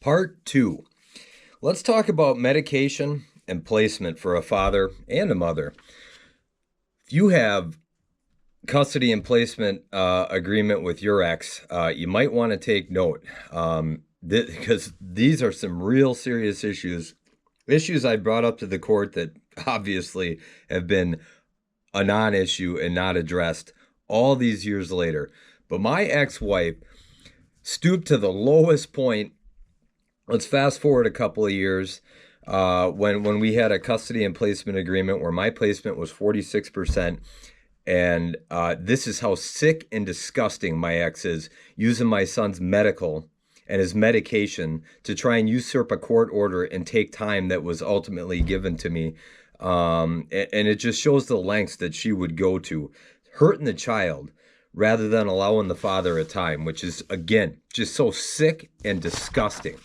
Part 2. Let's talk about medication and placement for a father and a mother. If you have custody and placement agreement with your ex, you might want to take note because these are some real serious issues I brought up to the court that obviously have been a non-issue and not addressed all these years later. But my ex-wife stooped to the lowest point. Let's fast forward a couple of years when we had a custody and placement agreement where my placement was 46%. And this is how sick and disgusting my ex is, using my son's medical and his medication to try and usurp a court order and take time that was ultimately given to me. And it just shows the lengths that she would go to, hurting the child rather than allowing the father a time, which is, again, just so sick and disgusting.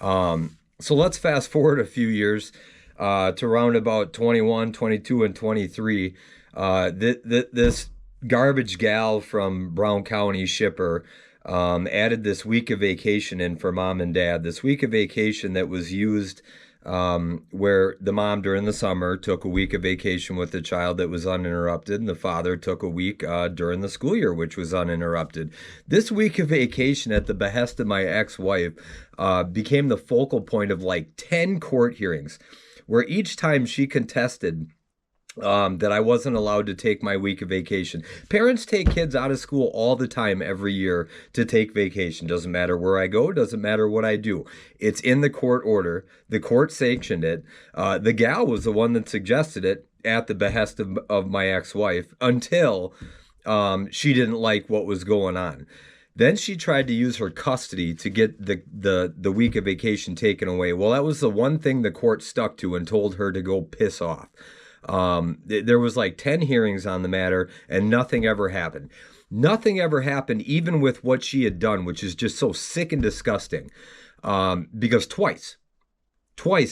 So let's fast forward a few years to around about 21, 22, and 23. This garbage gal from Brown County, Shipper, added this week of vacation in for mom and dad. This week of vacation that was used where the mom during the summer took a week of vacation with the child that was uninterrupted, and the father took a week during the school year, which was uninterrupted. This week of vacation at the behest of my ex-wife became the focal point of like 10 court hearings, where each time she contested that I wasn't allowed to take my week of vacation. Parents take kids out of school all the time every year to take vacation. Doesn't matter where I go, doesn't matter what I do. It's in the court order. The court sanctioned it. The gal was the one that suggested it at the behest of my ex-wife until she didn't like what was going on. Then she tried to use her custody to get the week of vacation taken away. Well, that was the one thing the court stuck to and told her to go piss off. There was like 10 hearings on the matter and nothing ever happened. Nothing ever happened, even with what she had done, which is just so sick and disgusting. Because twice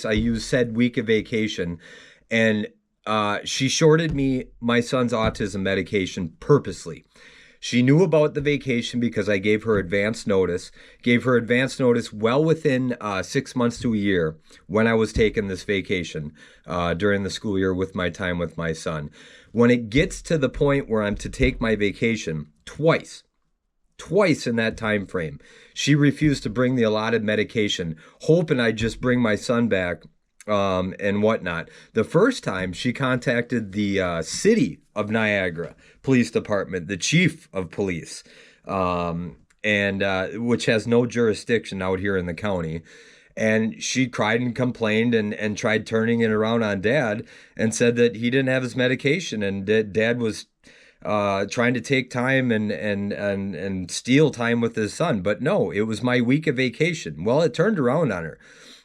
I used said week of vacation, and she shorted me my son's autism medication purposely. She knew about the vacation because I gave her advance notice well within 6 months to a year when I was taking this vacation during the school year with my time with my son. When it gets to the point where I'm to take my vacation, twice in that time frame, she refused to bring the allotted medication, hoping I'd just bring my son back and whatnot. The first time she contacted the city of Niagara Police Department, the chief of police, and which has no jurisdiction out here in the county. And she cried and complained and tried turning it around on Dad and said that he didn't have his medication and that Dad was trying to take time and steal time with his son. But no, it was my week of vacation. Well, it turned around on her.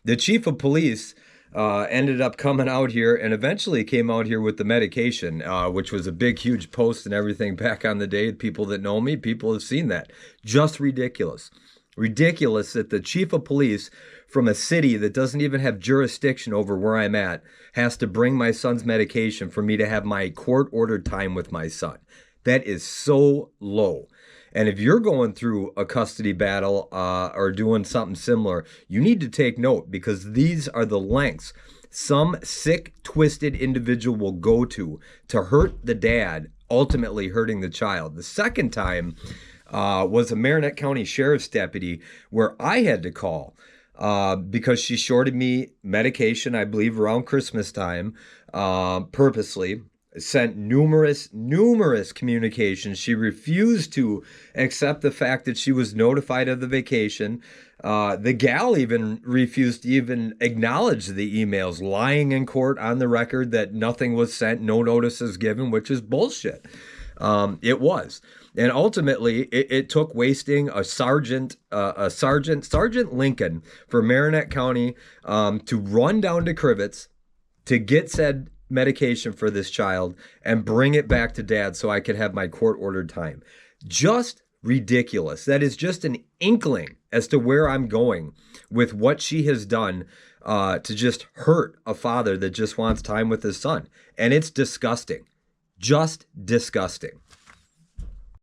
The chief of police ended up coming out here and eventually came out here with the medication, which was a big, huge post and everything back on the day. People that know me, people have seen that. Just ridiculous. Ridiculous that the chief of police from a city that doesn't even have jurisdiction over where I'm at has to bring my son's medication for me to have my court-ordered time with my son. That is so low. And if you're going through a custody battle or doing something similar, you need to take note because these are the lengths some sick, twisted individual will go to hurt the dad, ultimately hurting the child. The second time was a Marinette County Sheriff's deputy where I had to call because she shorted me medication, I believe around Christmas time, purposely. Sent numerous communications. She refused to accept the fact that she was notified of the vacation. The gal even refused to even acknowledge the emails, lying in court on the record that nothing was sent, no notices given, which is bullshit. It was. And ultimately, it took wasting Sergeant Lincoln for Marinette County to run down to Crivets to get said medication for this child and bring it back to Dad so I could have my court-ordered time. Just ridiculous. That is just an inkling as to where I'm going with what she has done to just hurt a father that just wants time with his son. And it's disgusting. Just disgusting.